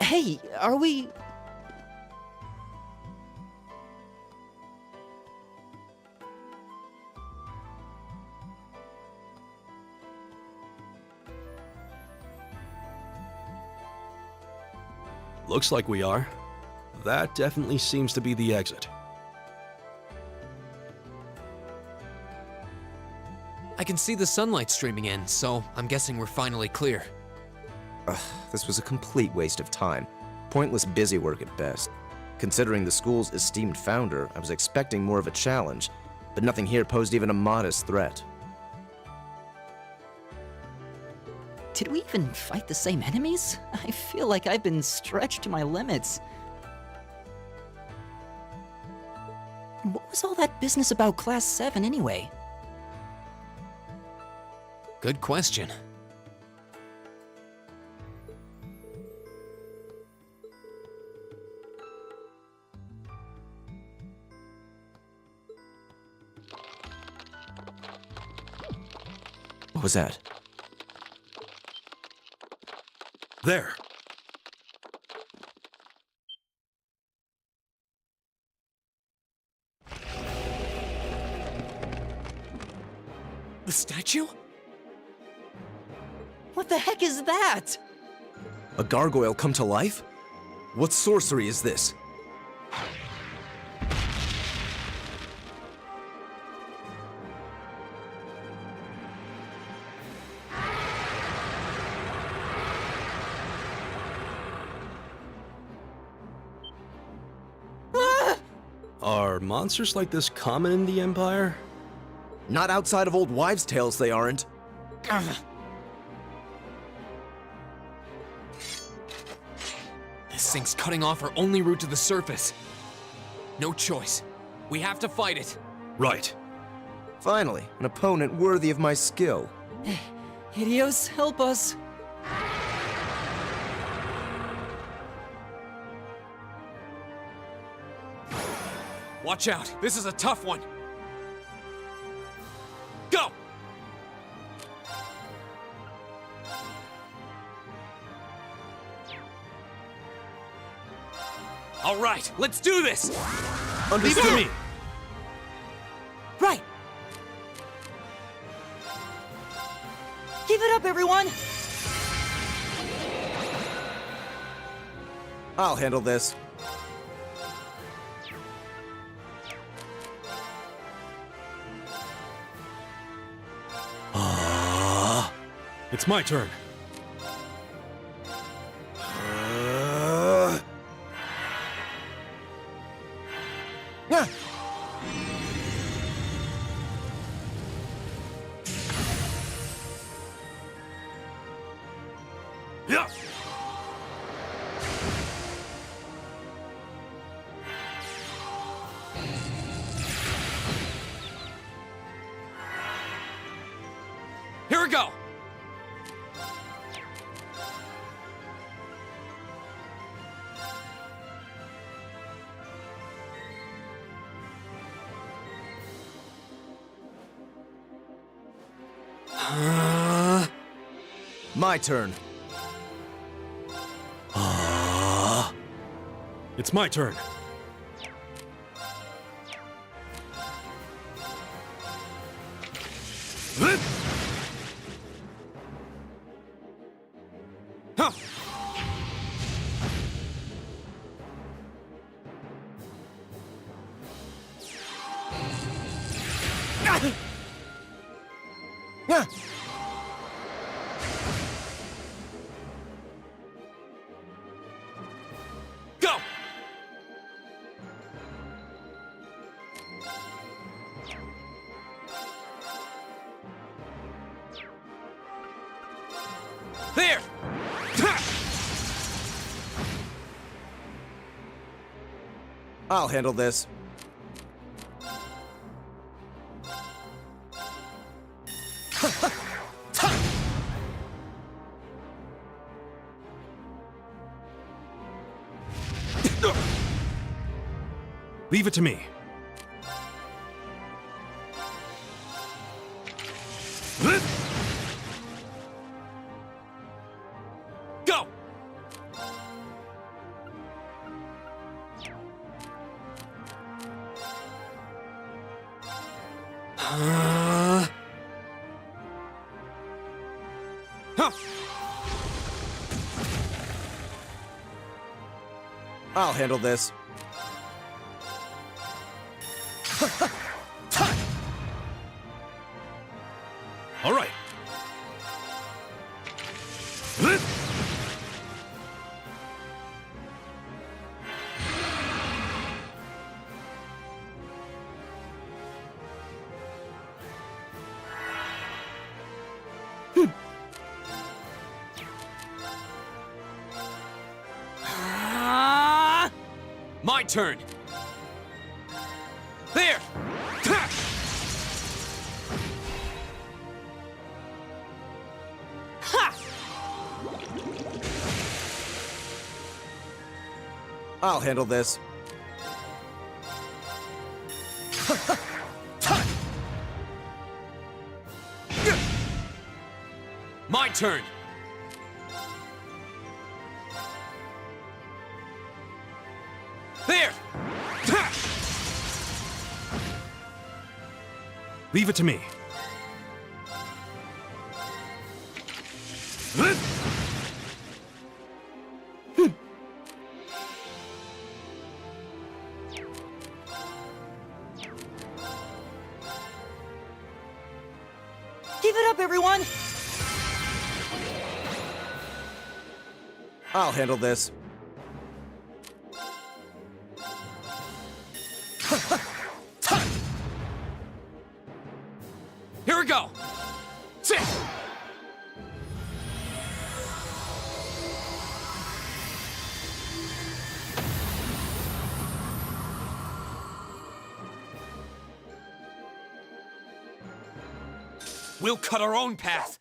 Hey, are we... Looks like we are. That definitely seems to be the exit. I can see the sunlight streaming in, so I'm guessing we're finally clear. This was a complete waste of time. Pointless busy work at best. Considering the school's esteemed founder, I was expecting more of a challenge, but nothing here posed even a modest threat. Did we even fight the same enemies? I feel like I've been stretched to my limits. What was all that business about Class 7 anyway? Good question. What was that? There! The statue? What the heck is that? A gargoyle come to life? What sorcery is this? Are monsters like this common in the Empire? Not outside of old wives' tales, they aren't. This thing's cutting off our only route to the surface. No choice. We have to fight it. Right. Finally, an opponent worthy of my skill. Hideos, help us. Watch out. This is a tough one. Go! All right, let's do this! Leave it to me! Right! Give it up, everyone! I'll handle this. It's my turn. Yeah. Yeah. Here we go! My turn. It's my turn. Huh. Yeah. Go! There! I'll handle this. Leave it to me. Go! Huh. I'll handle this. All right. My turn! There! Ha! Ha! I'll handle this. My turn! There! Ha! Leave it to me. Give it up, everyone! I'll handle this. Here we go! Sit! We'll cut our own path!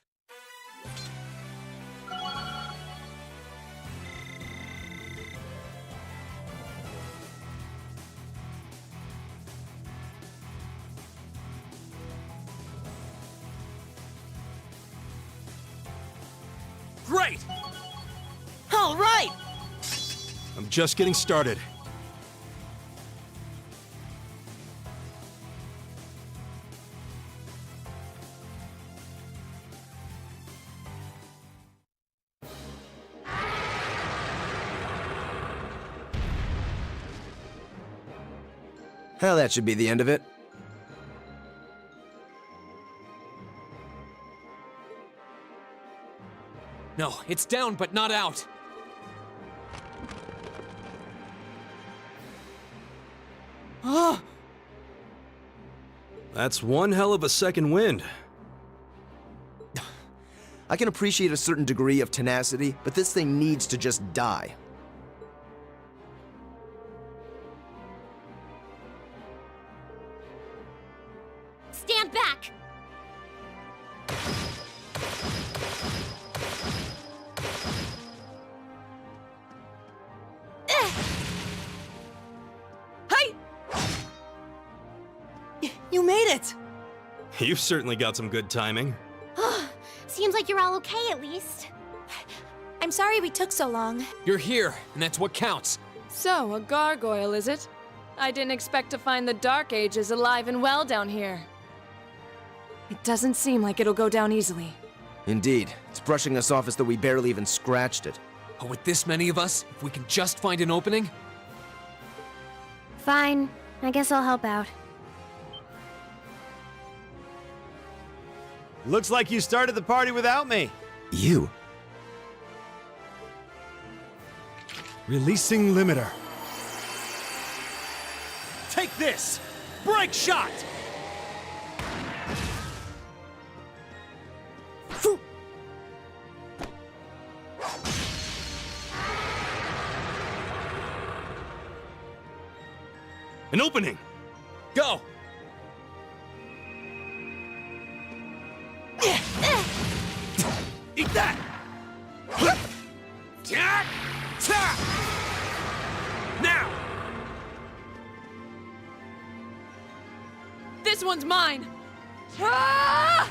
Great! All right! I'm just getting started. Well, that should be the end of it. No, it's down but not out. Oh, That's one hell of a second wind. I can appreciate a certain degree of tenacity, but this thing needs to just die. Stand back! hey! You made it! You've certainly got some good timing. Seems like you're all okay at least. I'm sorry we took so long. You're here, and that's what counts. So, a gargoyle, is it? I didn't expect to find the Dark Ages alive and well down here. It doesn't seem like it'll go down easily. Indeed, it's brushing us off as though we barely even scratched it. But with this many of us, if we can just find an opening... Fine. I guess I'll help out. Looks like you started the party without me. You? Releasing limiter. Take this! Break shot! An opening! Go! Eat that! Now! This one's mine! Ah!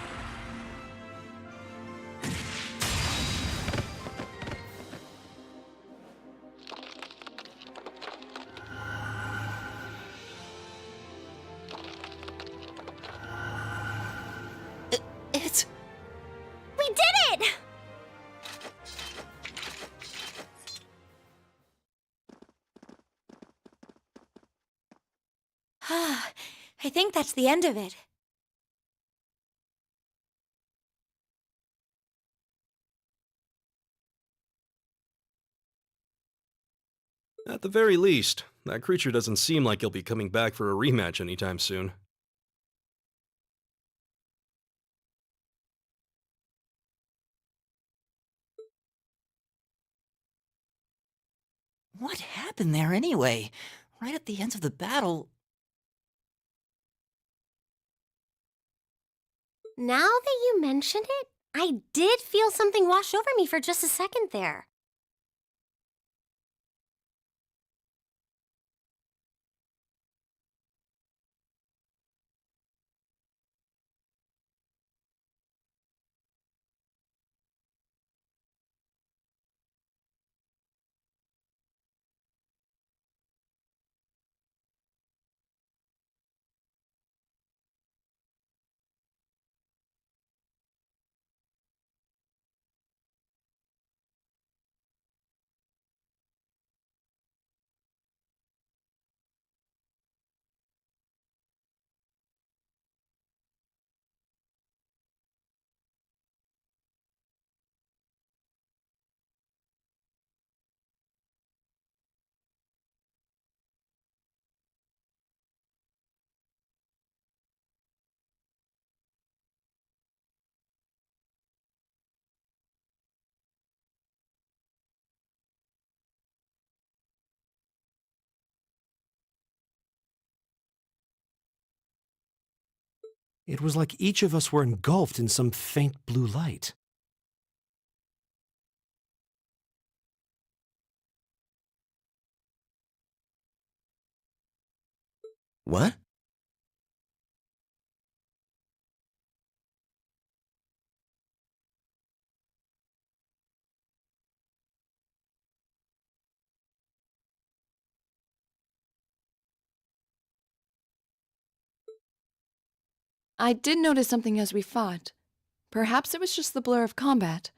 It's... We did it! I think that's the end of it. At the very least, that creature doesn't seem like he'll be coming back for a rematch anytime soon. What happened there anyway? Right at the end of the battle. Now that you mention it, I did feel something wash over me for just a second there. It was like each of us were engulfed in some faint blue light. What? I did notice something as we fought. Perhaps it was just the blur of combat.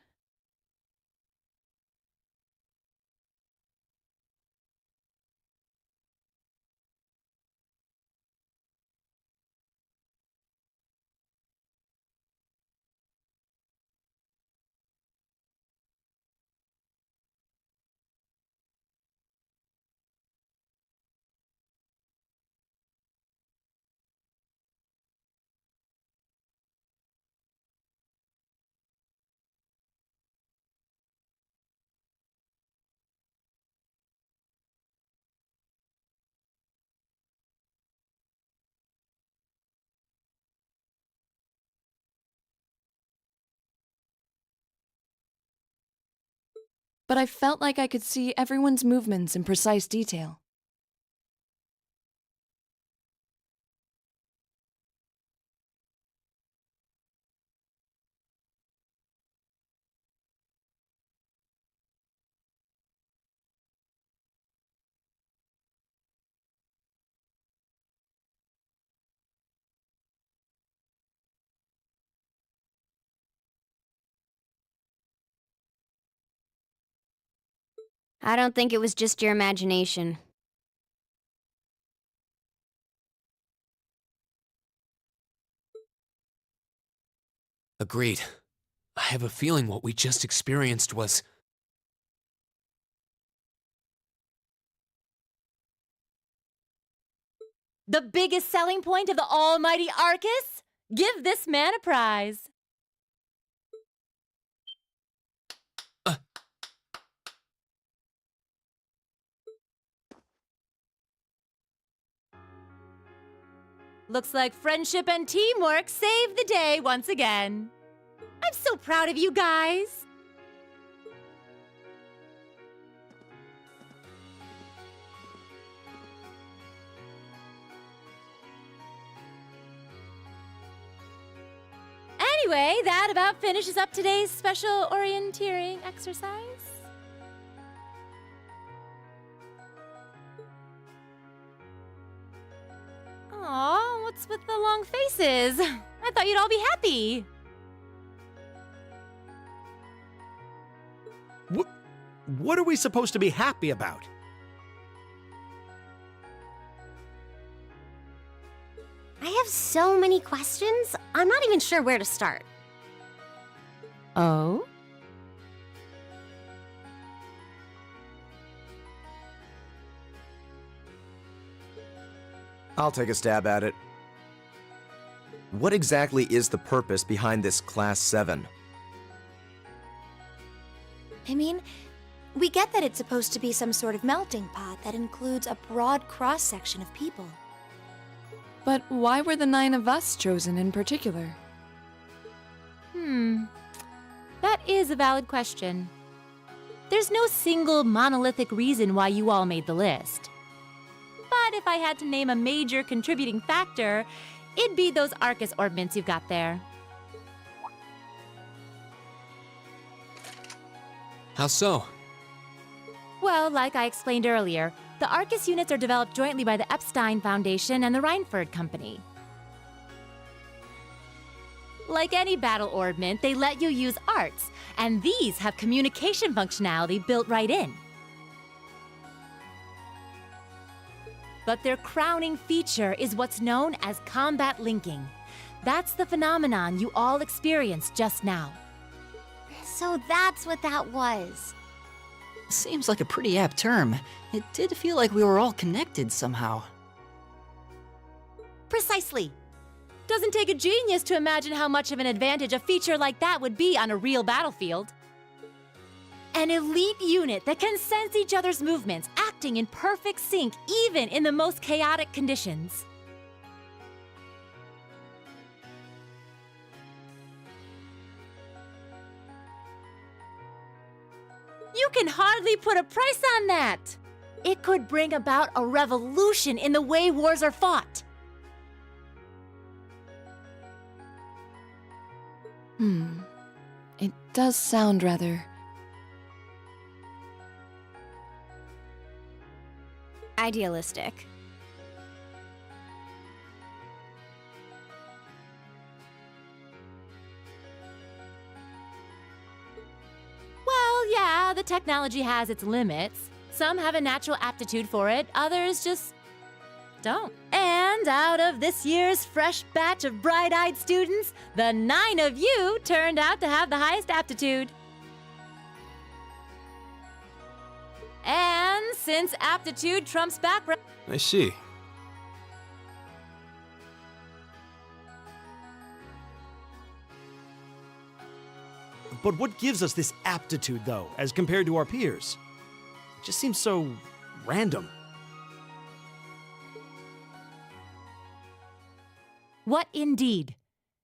But I felt like I could see everyone's movements in precise detail. I don't think it was just your imagination. Agreed. I have a feeling what we just experienced was... The biggest selling point of the almighty Arcus? Give this man a prize. Looks like friendship and teamwork saved the day once again. I'm so proud of you guys. Anyway, that about finishes up today's special orienteering exercise. Aw, what's with the long faces? I thought you'd all be happy. What are we supposed to be happy about? so many questions, I'm not even sure where to start. Oh? I'll take a stab at it. What exactly is the purpose behind this Class 7? I mean, we get that it's supposed to be some sort of melting pot that includes a broad cross-section of people. But why were the 9 of us chosen in particular? That is a valid question. There's no single monolithic reason why you all made the list. But if I had to name a major contributing factor, it'd be those Arcus orbments you've got there. How so? Well, like I explained earlier, the Arcus units are developed jointly by the Epstein Foundation and the Reinford Company. Like any battle orbment, they let you use arts, and these have communication functionality built right in. But their crowning feature is what's known as combat linking. That's the phenomenon you all experienced just now. So that's what that was. Seems like a pretty apt term. It did feel like we were all connected somehow. Precisely. Doesn't take a genius to imagine how much of an advantage a feature like that would be on a real battlefield. An elite unit that can sense each other's movements, acting in perfect sync even in the most chaotic conditions. You can hardly put a price on that. It could bring about a revolution in the way wars are fought. It does sound rather... Idealistic. Well, yeah, the technology has its limits. Some have a natural aptitude for it, others just don't. And out of this year's fresh batch of bright-eyed students, the 9 of you turned out to have the highest aptitude. And since aptitude trumps background, I see. But what gives us this aptitude, though, as compared to our peers? It just seems so random. what indeed?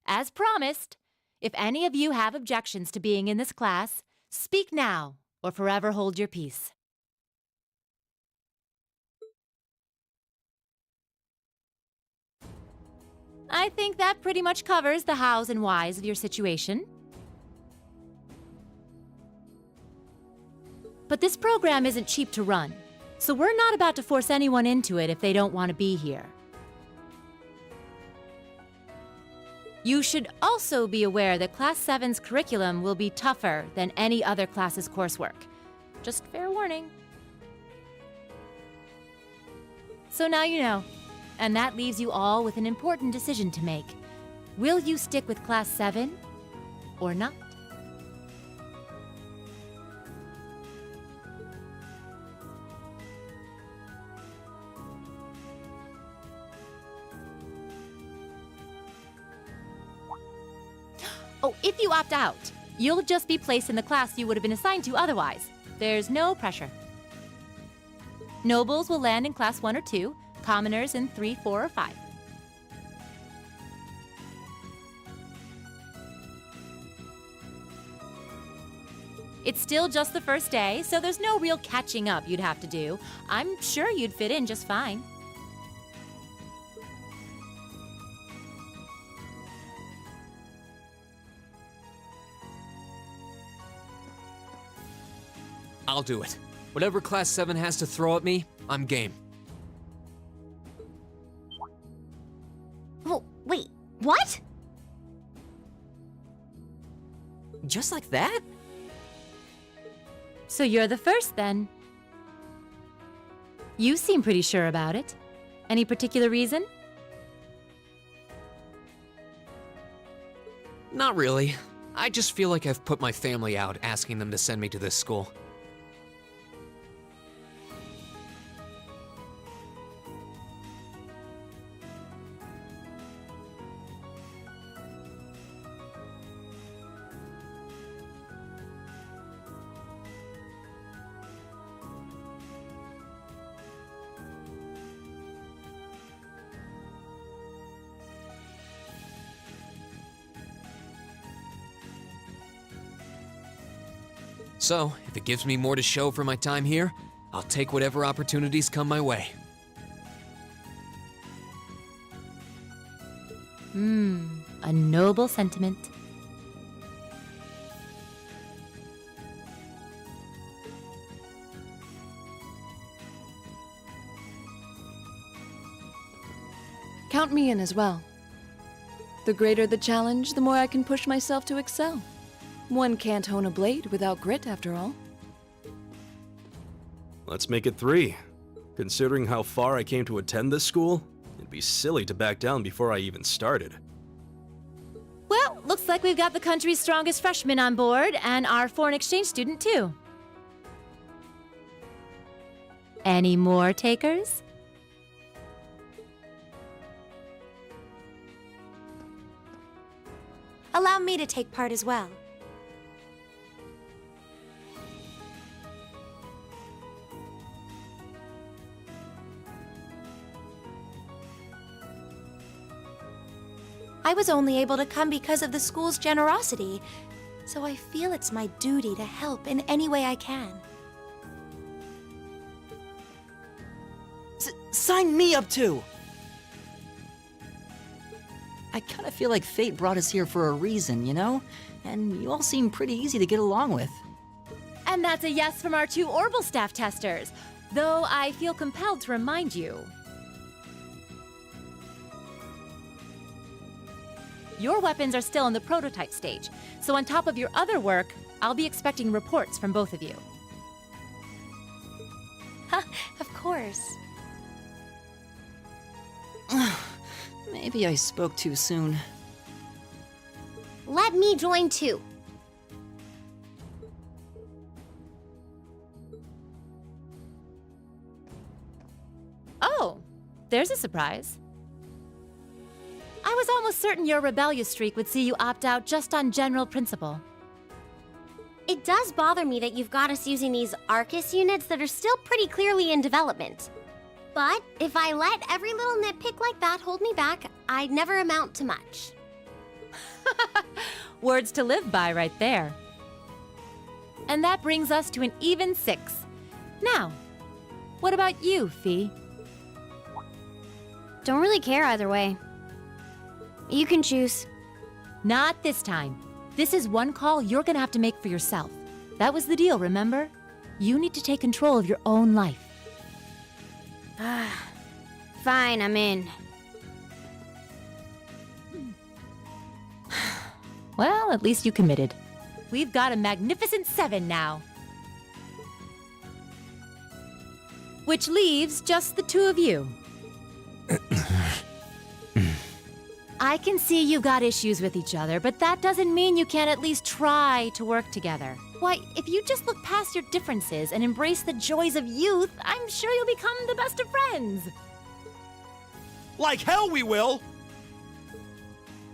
As promised, if any of you have objections to being in this class, speak now or forever hold your peace. I think that pretty much covers the hows and whys of your situation. But this program isn't cheap to run, so we're not about to force anyone into it if they don't want to be here. You should also be aware that Class 7's curriculum will be tougher than any other class's coursework. Just fair warning. So now you know, and that leaves you all with an important decision to make. Will you stick with Class 7 or not? Oh, if you opt out, you'll just be placed in the class you would have been assigned to otherwise. There's no pressure. Nobles will land in Class 1 or 2, commoners in 3, 4, or 5. It's still just the first day, so there's no real catching up you'd have to do. I'm sure you'd fit in just fine. I'll do it. Whatever Class 7 has to throw at me, I'm game. Oh, wait, what? Just like that? So you're the first, then. You seem pretty sure about it. Any particular reason? Not really. I just feel like I've put my family out asking them to send me to this school. So, if it gives me more to show for my time here, I'll take whatever opportunities come my way. A noble sentiment. Count me in as well. The greater the challenge, the more I can push myself to excel. One can't hone a blade without grit, after all. Let's make it 3. Considering how far I came to attend this school, it'd be silly to back down before I even started. Well, looks like we've got the country's strongest freshman on board, and our foreign exchange student, too. Any more takers? Allow me to take part as well. I was only able to come because of the school's generosity, so I feel it's my duty to help in any way I can. Sign me up too! I kind of feel like fate brought us here for a reason, you know? And you all seem pretty easy to get along with. And that's a yes from our 2 Orbital staff testers, though I feel compelled to remind you. Your weapons are still in the prototype stage, so on top of your other work, I'll be expecting reports from both of you. Of course. Maybe I spoke too soon. Let me join too. Oh, there's a surprise. I was almost certain your rebellious streak would see you opt out just on general principle. It does bother me that you've got us using these Arcus units that are still pretty clearly in development. But if I let every little nitpick like that hold me back, I'd never amount to much. Words to live by right there. And that brings us to an even 6. Now, what about you, Fee? Don't really care either way. You can choose. Not this time. This is one call you're gonna have to make for yourself. That was the deal, remember? You need to take control of your own life. Fine, I'm in. Well, at least you committed. We've got a magnificent 7 now. Which leaves just the 2 of you. I can see you've got issues with each other, but that doesn't mean you can't at least try to work together. Why, if you just look past your differences and embrace the joys of youth, I'm sure you'll become the best of friends. Like hell we will!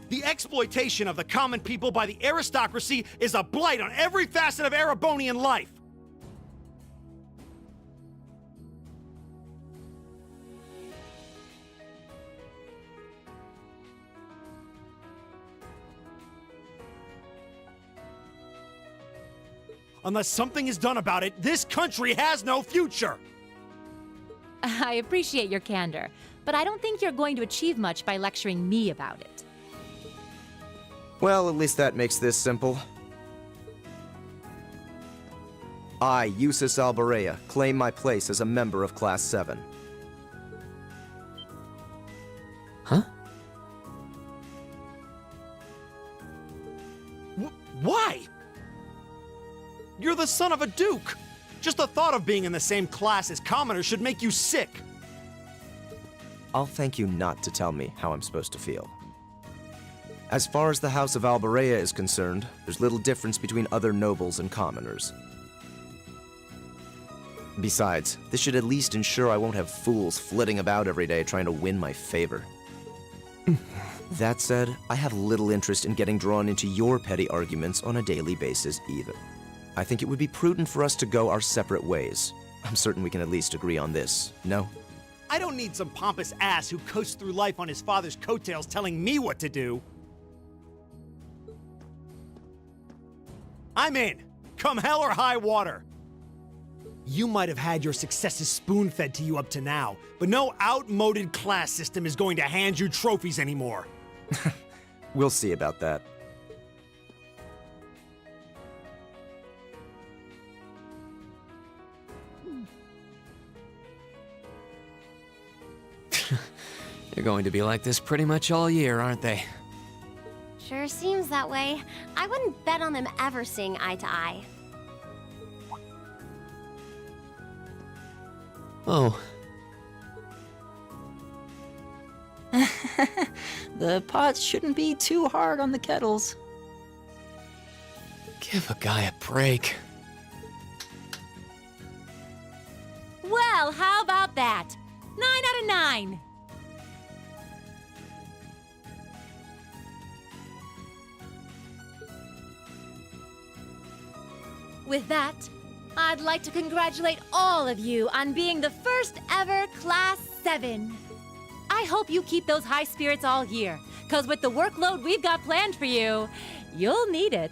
The exploitation of the common people by the aristocracy is a blight on every facet of Erebonian life! Unless something is done about it, this country has no future! I appreciate your candor, but I don't think you're going to achieve much by lecturing me about it. Well, at least that makes this simple. I, Eusus Alborea, claim my place as a member of Class 7. Huh? Why? You're the son of a duke! Just the thought of being in the same class as commoners should make you sick! I'll thank you not to tell me how I'm supposed to feel. As far as the House of Alborea is concerned, there's little difference between other nobles and commoners. Besides, this should at least ensure I won't have fools flitting about every day trying to win my favor. That said, I have little interest in getting drawn into your petty arguments on a daily basis either. I think it would be prudent for us to go our separate ways. I'm certain we can at least agree on this, no? I don't need some pompous ass who coasts through life on his father's coattails telling me what to do. I'm in, come hell or high water. You might have had your successes spoon-fed to you up to now, but no outmoded class system is going to hand you trophies anymore. We'll see about that. They're going to be like this pretty much all year, aren't they? Sure seems that way. I wouldn't bet on them ever seeing eye to eye. Oh. The pots shouldn't be too hard on the kettles. Give a guy a break. Well, how about that? 9 out of 9. With that, I'd like to congratulate all of you on being the first ever Class 7. I hope you keep those high spirits all year, because with the workload we've got planned for you, you'll need it.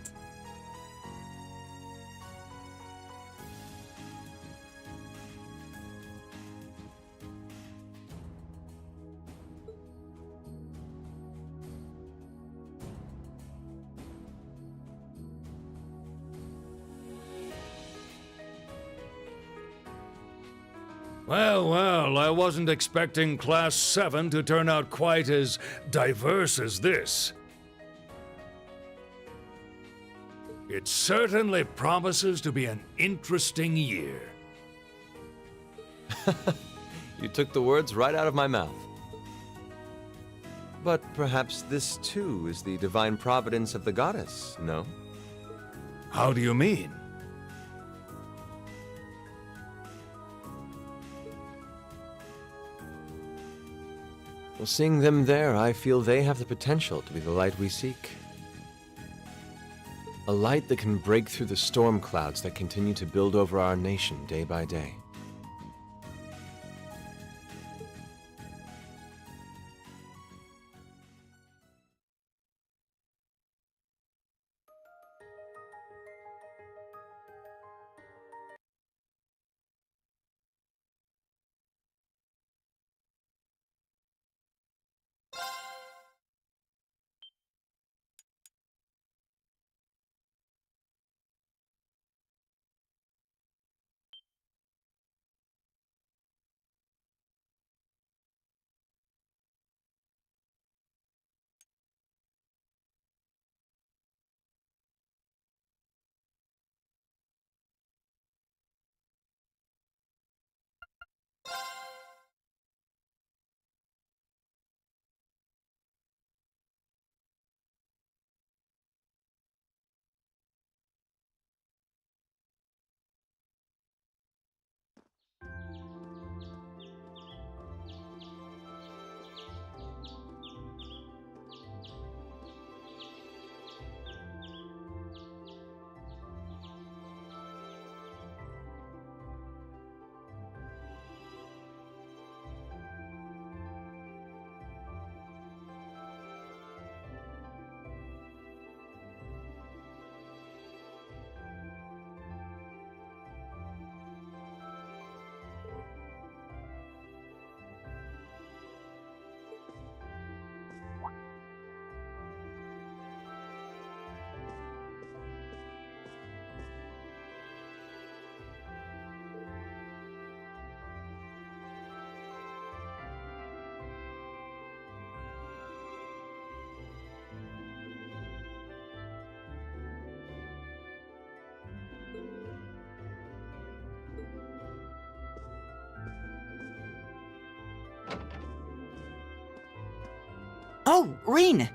Well, well, I wasn't expecting Class 7 to turn out quite as diverse as this. It certainly promises to be an interesting year. You took the words right out of my mouth. But perhaps this too is the divine providence of the goddess, no? How do you mean? Well, seeing them there, I feel they have the potential to be the light we seek. A light that can break through the storm clouds that continue to build over our nation day by day. Oh, Reen!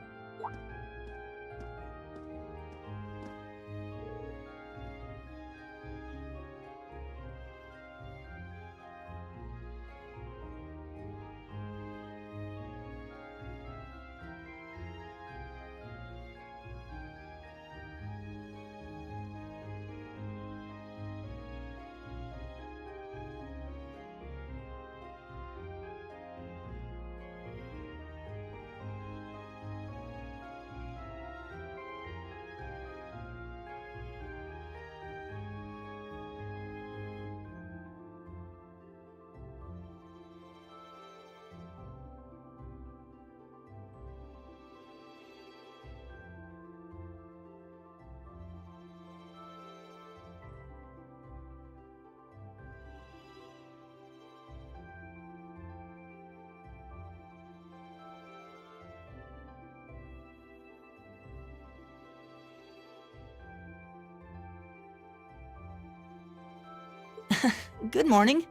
Good morning.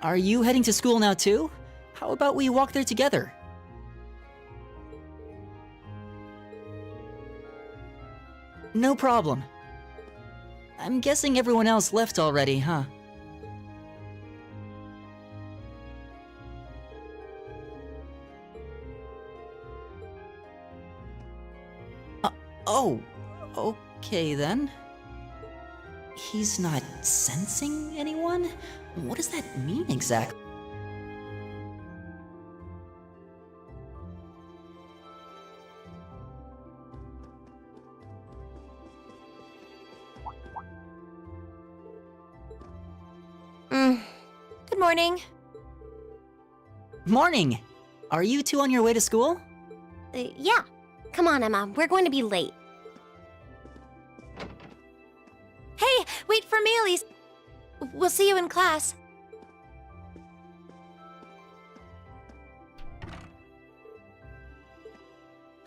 Are you heading to school now too? How about we walk there together? No problem. I'm guessing everyone else left already, huh? Oh, okay then. He's not sensing anyone? What does that mean exactly? Good morning. Morning! Are you two on your way to school? Yeah. Come on, Emma. We're going to be late. Hey, wait for me, Elise. We'll see you in class.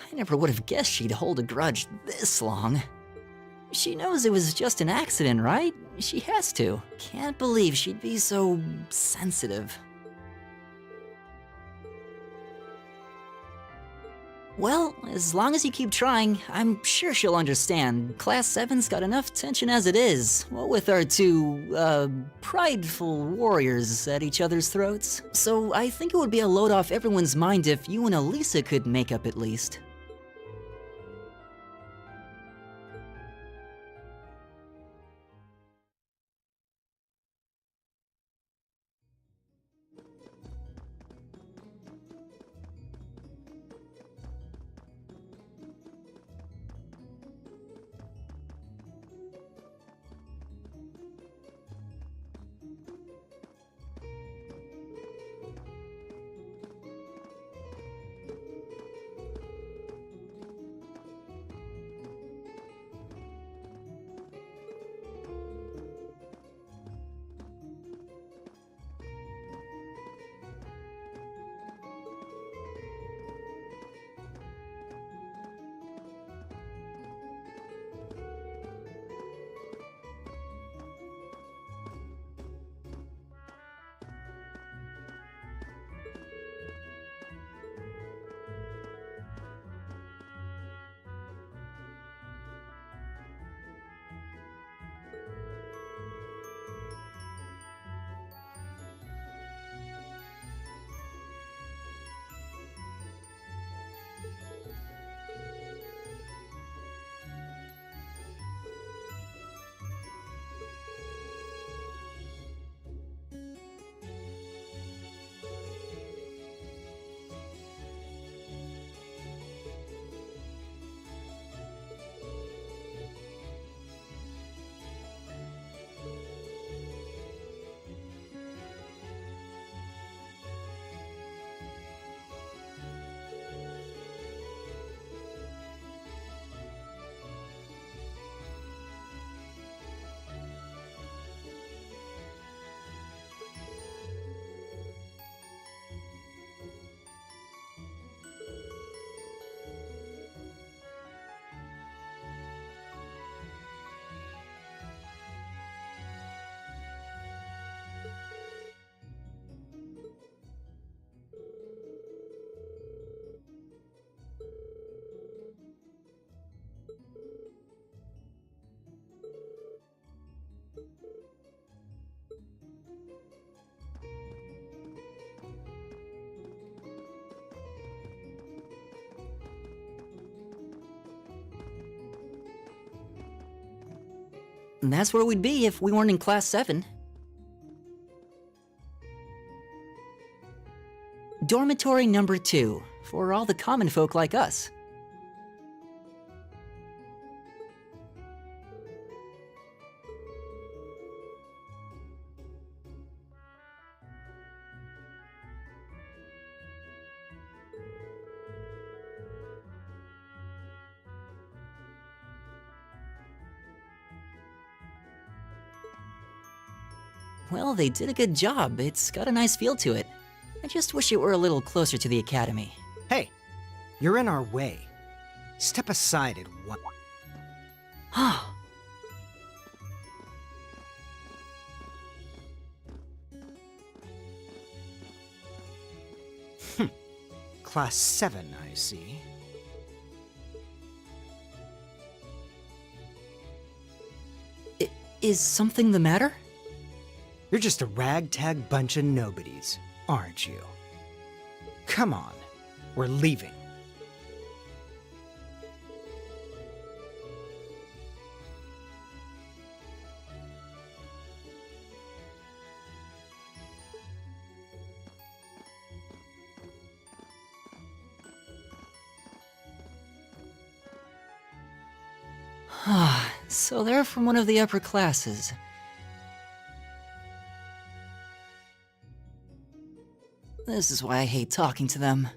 I never would have guessed she'd hold a grudge this long. She knows it was just an accident, right? She has to. Can't believe she'd be so sensitive. Well, as long as you keep trying, I'm sure she'll understand. Class 7's got enough tension as it is, what with our two, prideful warriors at each other's throats. So I think it would be a load off everyone's mind if you and Elisa could make up at least. That's where we'd be if we weren't in Class 7. Dormitory number 2, for all the common folk like us. Well, they did a good job. It's got a nice feel to it. I just wish it were a little closer to the academy. Hey, you're in our way. Step aside at once. Class 7, I see. Is something the matter? You're just a ragtag bunch of nobodies, aren't you? Come on, we're leaving. So they're from one of the upper classes. This is why I hate talking to them.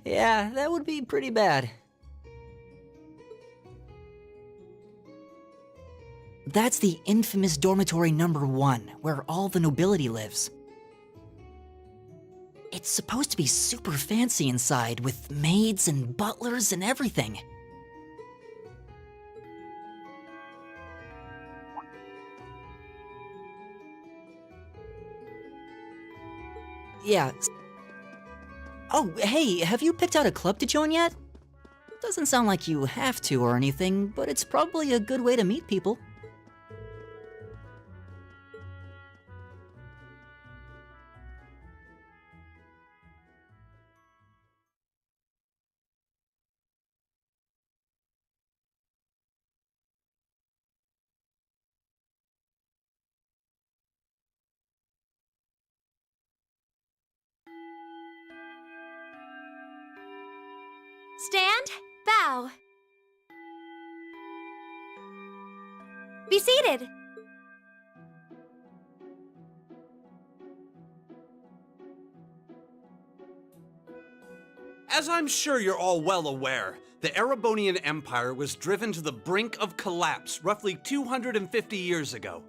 Yeah, that would be pretty bad. That's the infamous dormitory number 1, where all the nobility lives. It's supposed to be super fancy inside, with maids and butlers and everything. Yeah. Oh, hey, have you picked out a club to join yet? Doesn't sound like you have to or anything, but it's probably a good way to meet people. Stand, bow. Be seated. As I'm sure you're all well aware, the Erebonian Empire was driven to the brink of collapse roughly 250 years ago.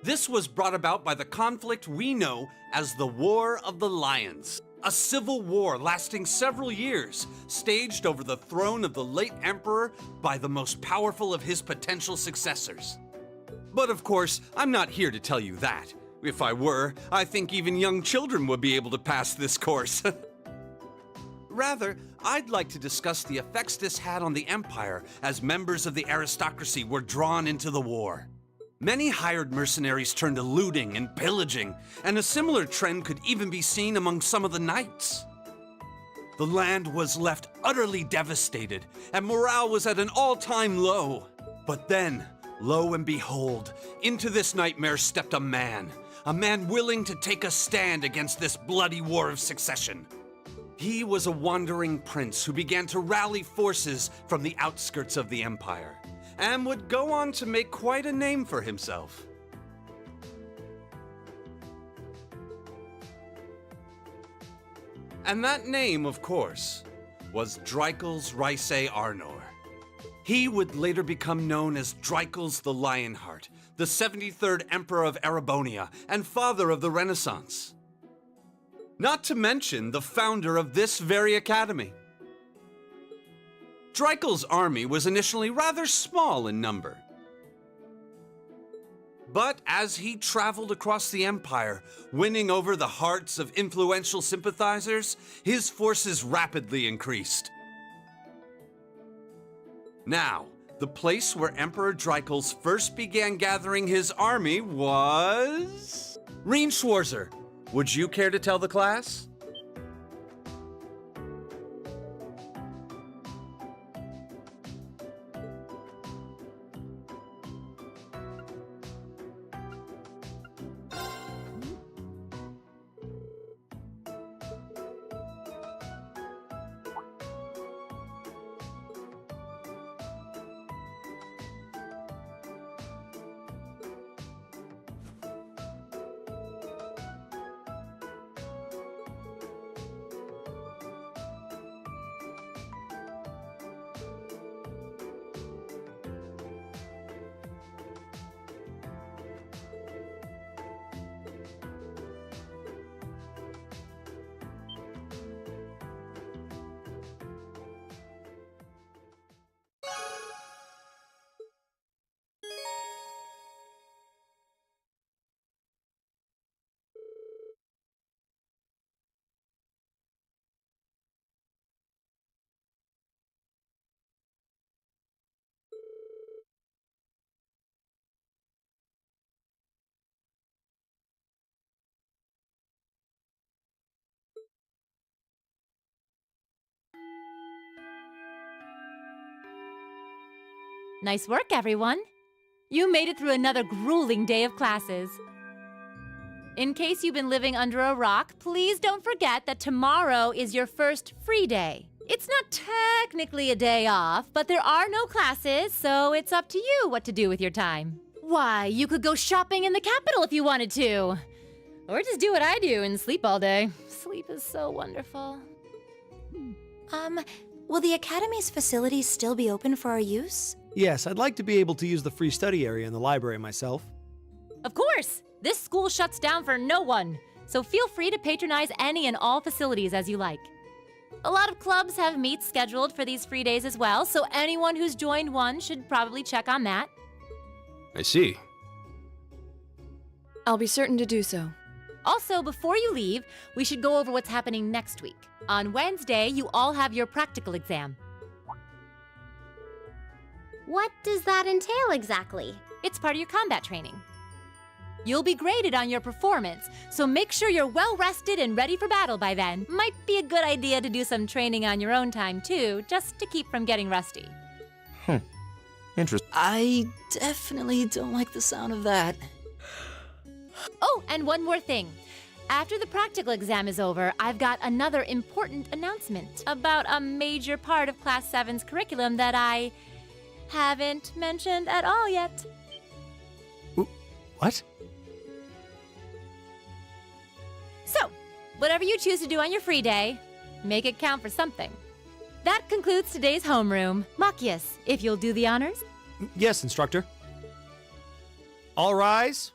This was brought about by the conflict we know as the War of the Lions, a civil war lasting several years, staged over the throne of the late emperor by the most powerful of his potential successors. But of course, I'm not here to tell you that. If I were, I think even young children would be able to pass this course. Rather, I'd like to discuss the effects this had on the Empire as members of the aristocracy were drawn into the war. Many hired mercenaries turned to looting and pillaging, and a similar trend could even be seen among some of the knights. The land was left utterly devastated, and morale was at an all-time low. But then, lo and behold, into this nightmare stepped a man willing to take a stand against this bloody war of succession. He was a wandering prince who began to rally forces from the outskirts of the empire, and would go on to make quite a name for himself. And that name, of course, was Dreikels Rhysei Arnor. He would later become known as Dreikels the Lionheart, the 73rd Emperor of Erebonia and father of the Renaissance. Not to mention the founder of this very academy. Dreikels' army was initially rather small in number. But as he traveled across the empire, winning over the hearts of influential sympathizers, his forces rapidly increased. Now, the place where Emperor Dreikels first began gathering his army was... Rheinschwarzer. Would you care to tell the class? Nice work, everyone. You made it through another grueling day of classes. In case you've been living under a rock, please don't forget that tomorrow is your first free day. It's not technically a day off, but there are no classes, so it's up to you what to do with your time. Why, you could go shopping in the capital if you wanted to. Or just do what I do and sleep all day. Sleep is so wonderful. Will the Academy's facilities still be open for our use? Yes, I'd like to be able to use the free study area in the library myself. Of course! This school shuts down for no one, so feel free to patronize any and all facilities as you like. A lot of clubs have meets scheduled for these free days as well, so anyone who's joined one should probably check on that. I see. I'll be certain to do so. Also, before you leave, we should go over what's happening next week. On Wednesday, you all have your practical exam. What does that entail exactly? It's part of your combat training. You'll be graded on your performance, so make sure you're well rested and ready for battle by then. Might be a good idea to do some training on your own time too, just to keep from getting rusty. Interesting. I definitely don't like the sound of that. Oh, and one more thing. After the practical exam is over, I've got another important announcement about a major part of Class 7's curriculum that I haven't mentioned at all yet. What? So, whatever you choose to do on your free day, make it count for something. That concludes today's homeroom. Machias, if you'll do the honors. Yes, instructor. All rise.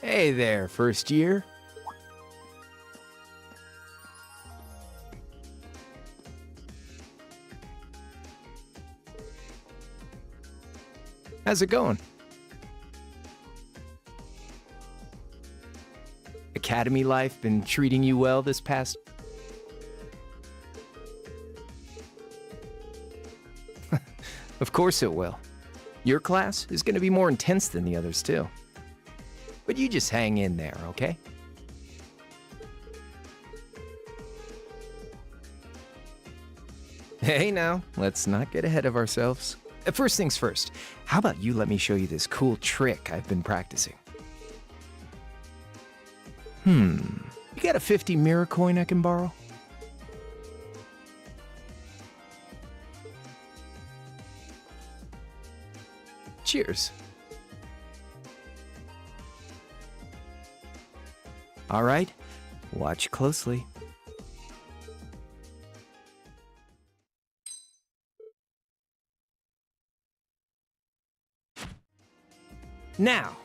Hey there, first year. How's it going? Academy life been treating you well this past... Of course it will. Your class is going to be more intense than the others, too. But you just hang in there, okay? Hey now, let's not get ahead of ourselves. First things first, how about you let me show you this cool trick I've been practicing? You got a 50 mirror coin I can borrow? Cheers. All right, watch closely. Now,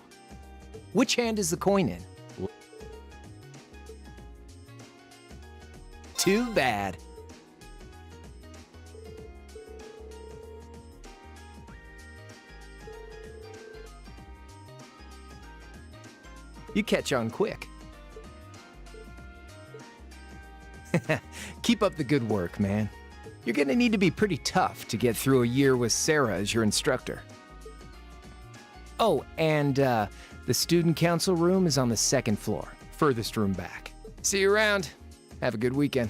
which hand is the coin in? Too bad. You catch on quick. Keep up the good work, man. You're gonna need to be pretty tough to get through a year with Sarah as your instructor. Oh, and the student council room is on the second floor, furthest room back. See you around. Have a good weekend.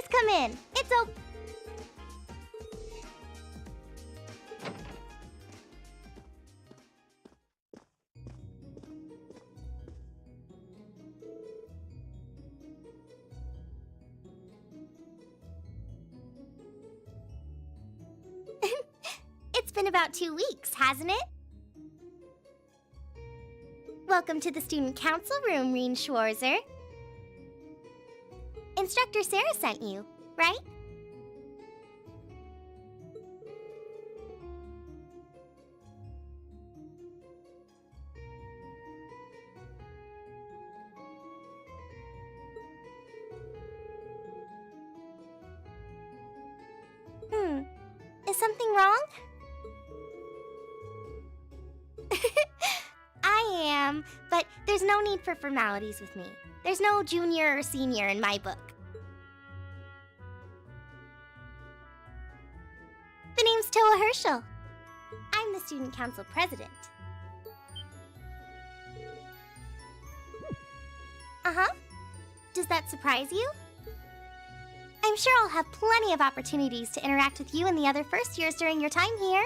Come in. It's open. It's been about 2 weeks, hasn't it? Welcome to the Student Council room, Reen Schwarzer. Instructor Sarah sent you, right? Is something wrong? I am, but there's no need for formalities with me. There's no junior or senior in my book. The name's Toa Herschel. I'm the Student Council President. Uh-huh. Does that surprise you? I'm sure I'll have plenty of opportunities to interact with you and the other first years during your time here.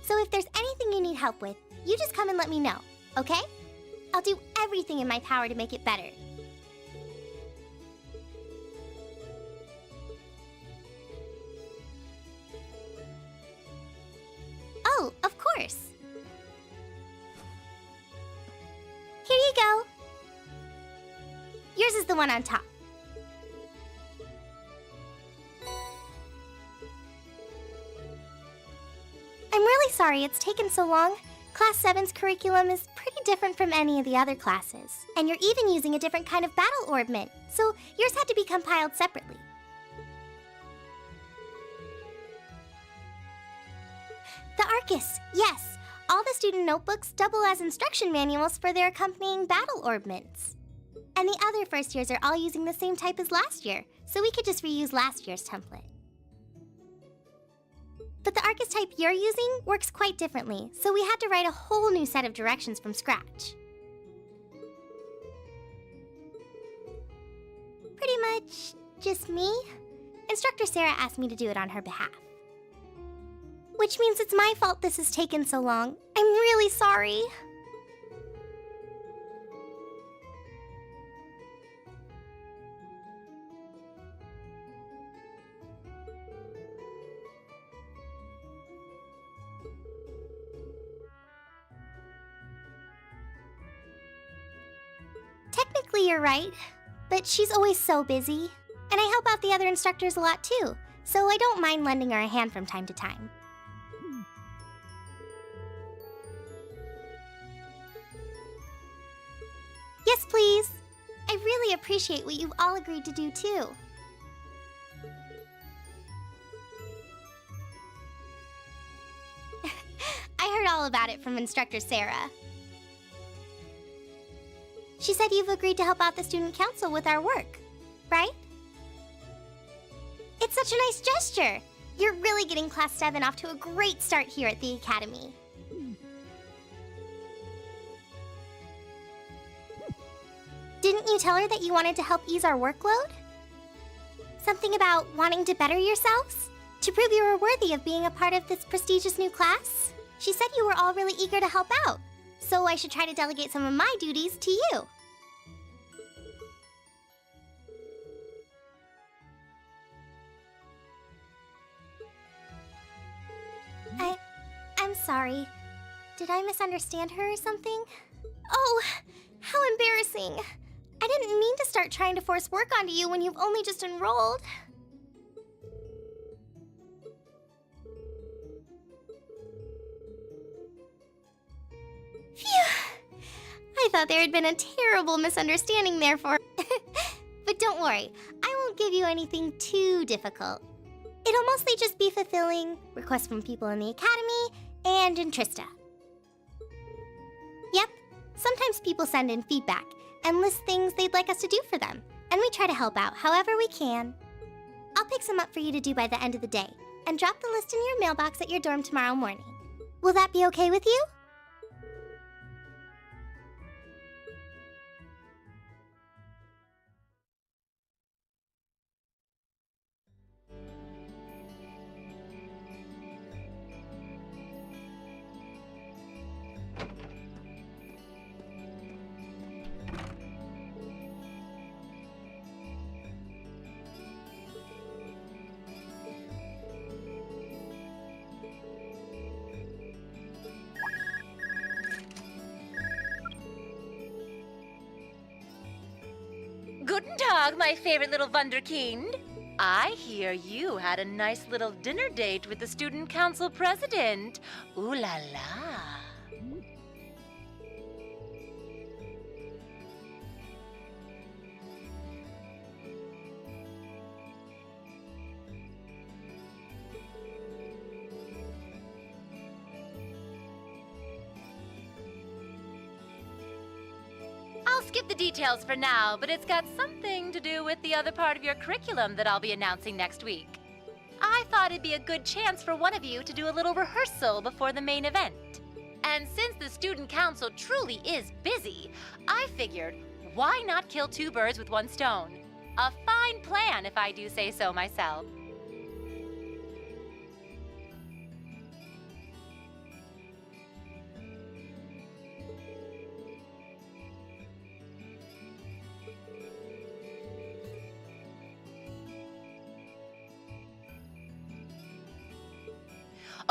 So if there's anything you need help with, you just come and let me know, okay? I'll do everything in my power to make it better. Oh, of course. Here you go. Yours is the one on top. I'm sorry it's taken so long. Class 7's curriculum is pretty different from any of the other classes. And you're even using a different kind of battle orbment, so yours had to be compiled separately. The Arcus, yes. All the student notebooks double as instruction manuals for their accompanying battle orbments. And the other first years are all using the same type as last year, so we could just reuse last year's template. But the Arcus type you're using works quite differently, so we had to write a whole new set of directions from scratch. Pretty much just me. Instructor Sarah asked me to do it on her behalf. Which means it's my fault this has taken so long. I'm really sorry. Technically, you're right, but she's always so busy. And I help out the other instructors a lot too, so I don't mind lending her a hand from time to time. Yes, please. I really appreciate what you've all agreed to do too. I heard all about it from Instructor Sarah. She said you've agreed to help out the student council with our work, right? It's such a nice gesture. You're really getting Class 7 off to a great start here at the Academy. Didn't you tell her that you wanted to help ease our workload? Something about wanting to better yourselves? To prove you were worthy of being a part of this prestigious new class? She said you were all really eager to help out, so I should try to delegate some of my duties to you. I'm sorry. Did I misunderstand her or something? Oh, how embarrassing. I didn't mean to start trying to force work onto you when you've only just enrolled. Phew! I thought there had been a terrible misunderstanding there for... But don't worry, I won't give you anything too difficult. It'll mostly just be fulfilling requests from people in the Academy and in Trista. Yep, sometimes people send in feedback and list things they'd like us to do for them, and we try to help out however we can. I'll pick some up for you to do by the end of the day, and drop the list in your mailbox at your dorm tomorrow morning. Will that be okay with you? Guten Tag, my favorite little Wunderkind. I hear you had a nice little dinner date with the student council president. Ooh la la. I'll skip the details for now, but it's got something to do with the other part of your curriculum that I'll be announcing next week. I thought it'd be a good chance for one of you to do a little rehearsal before the main event. And since the student council truly is busy, I figured, why not kill two birds with one stone? A fine plan, if I do say so myself.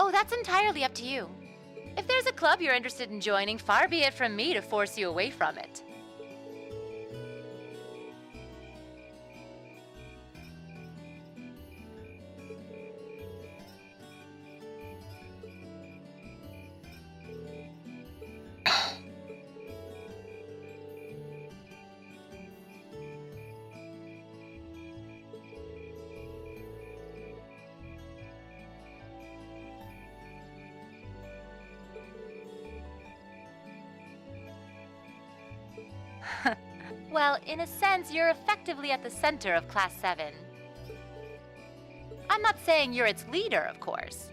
Oh, that's entirely up to you. If there's a club you're interested in joining, far be it from me to force you away from it. Well, in a sense, you're effectively at the center of Class 7. I'm not saying you're its leader, of course.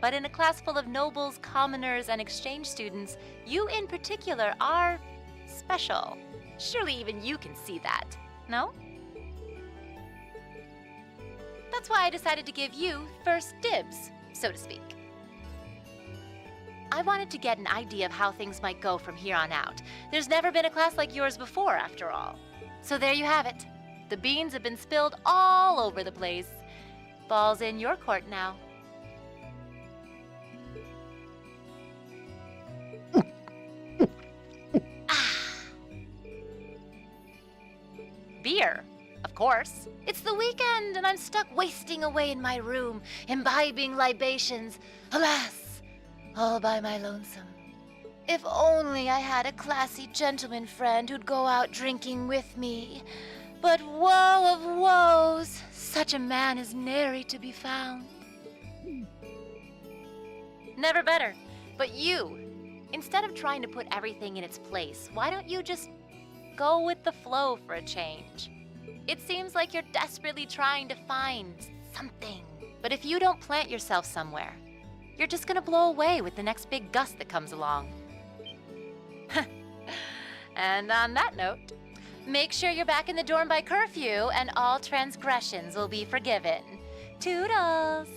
But in a class full of nobles, commoners, and exchange students, you in particular are special. Surely even you can see that, no? That's why I decided to give you first dibs, so to speak. I wanted to get an idea of how things might go from here on out. There's never been a class like yours before, after all. So there you have it. The beans have been spilled all over the place. Ball's in your court now. Beer, of course. It's the weekend and I'm stuck wasting away in my room, imbibing libations. Alas, all by my lonesome. If only I had a classy gentleman friend who'd go out drinking with me. But woe of woes, such a man is nary to be found. Never better. But you, instead of trying to put everything in its place, why don't you just go with the flow for a change? It seems like you're desperately trying to find something. But if you don't plant yourself somewhere, you're just gonna blow away with the next big gust that comes along. And on that note, make sure you're back in the dorm by curfew and all transgressions will be forgiven. Toodles!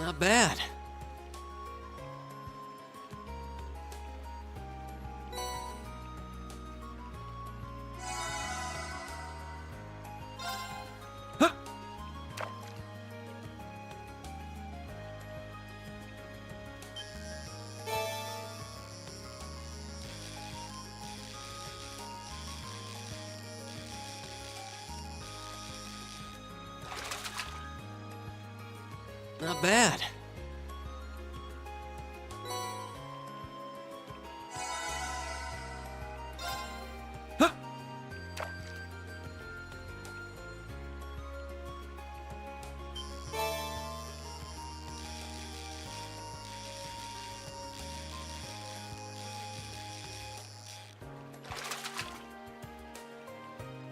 Not bad. Not bad.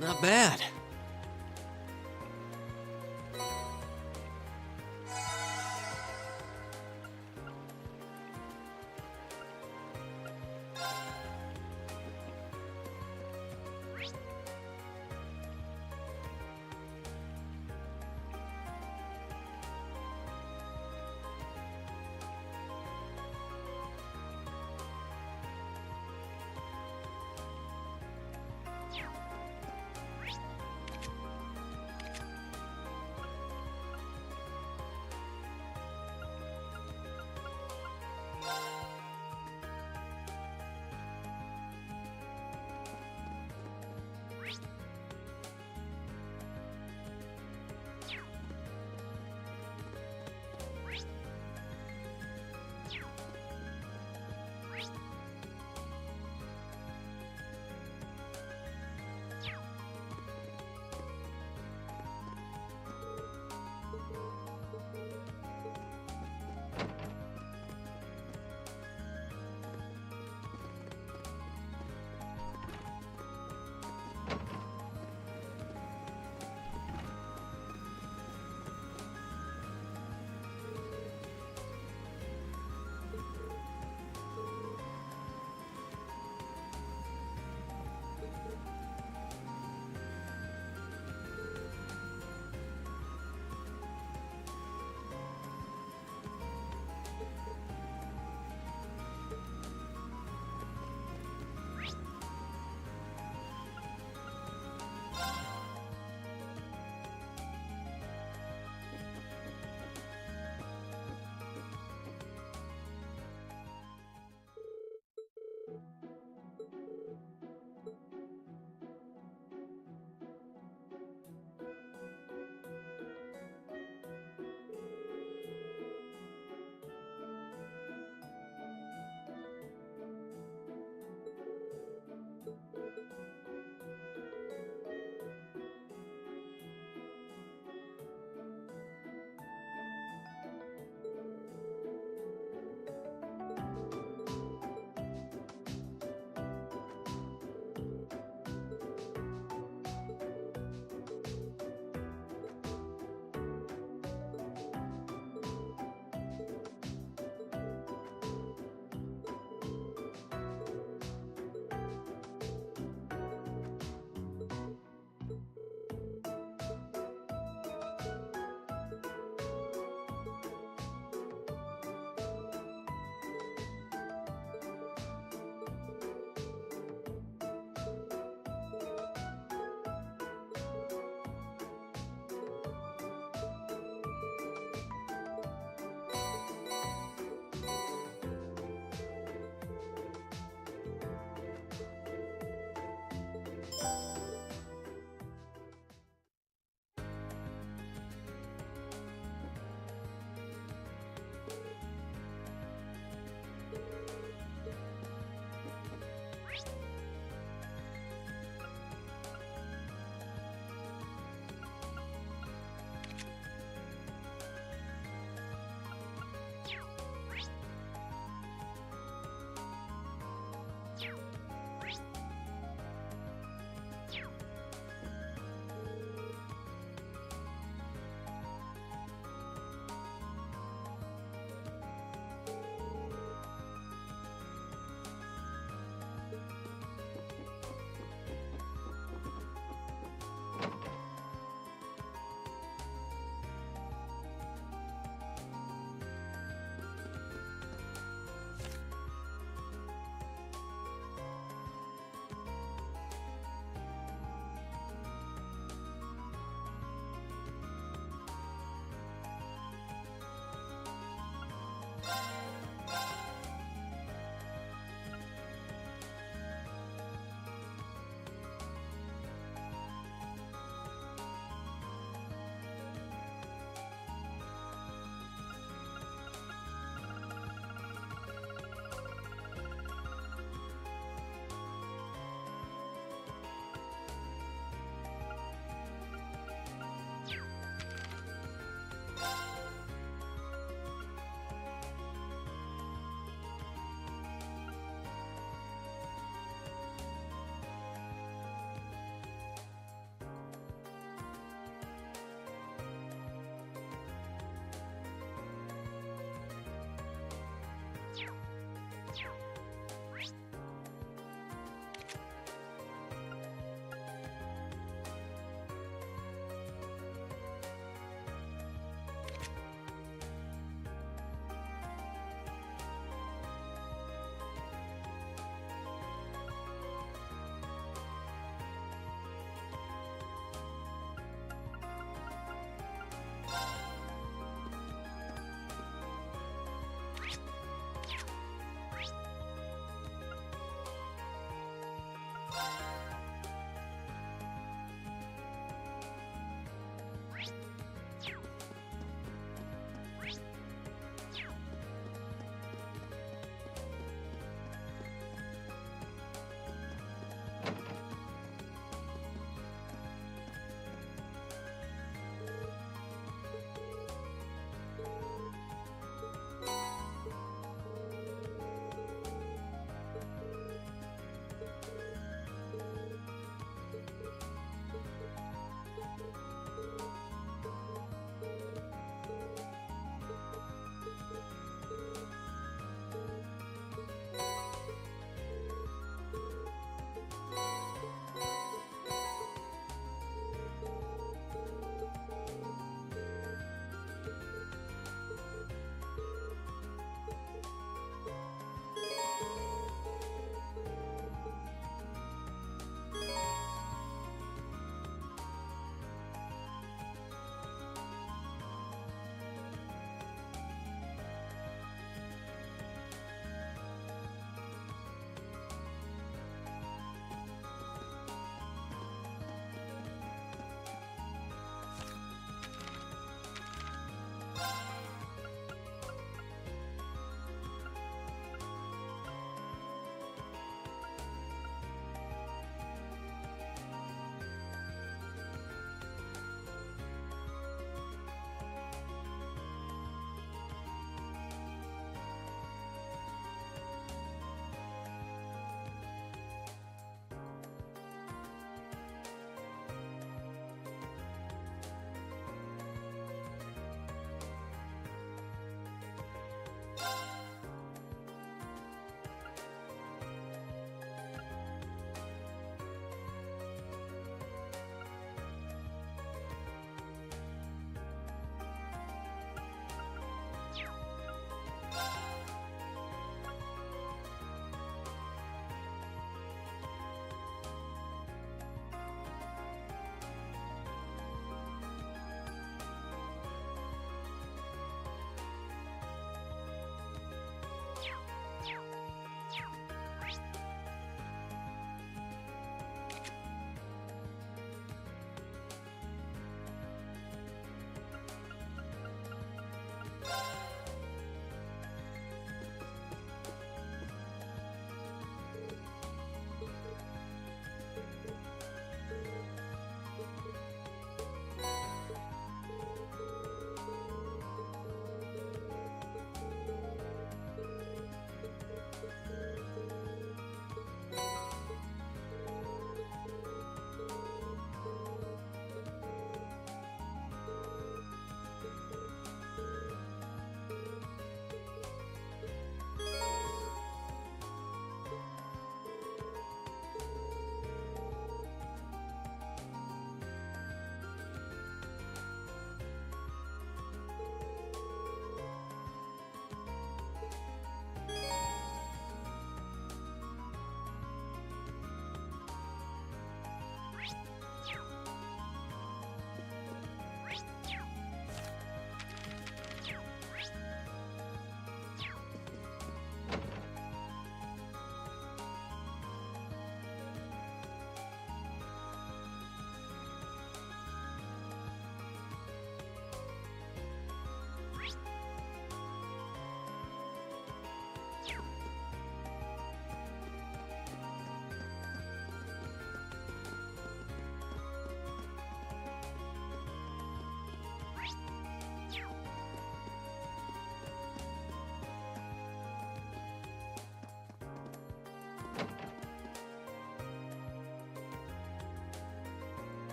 Not bad.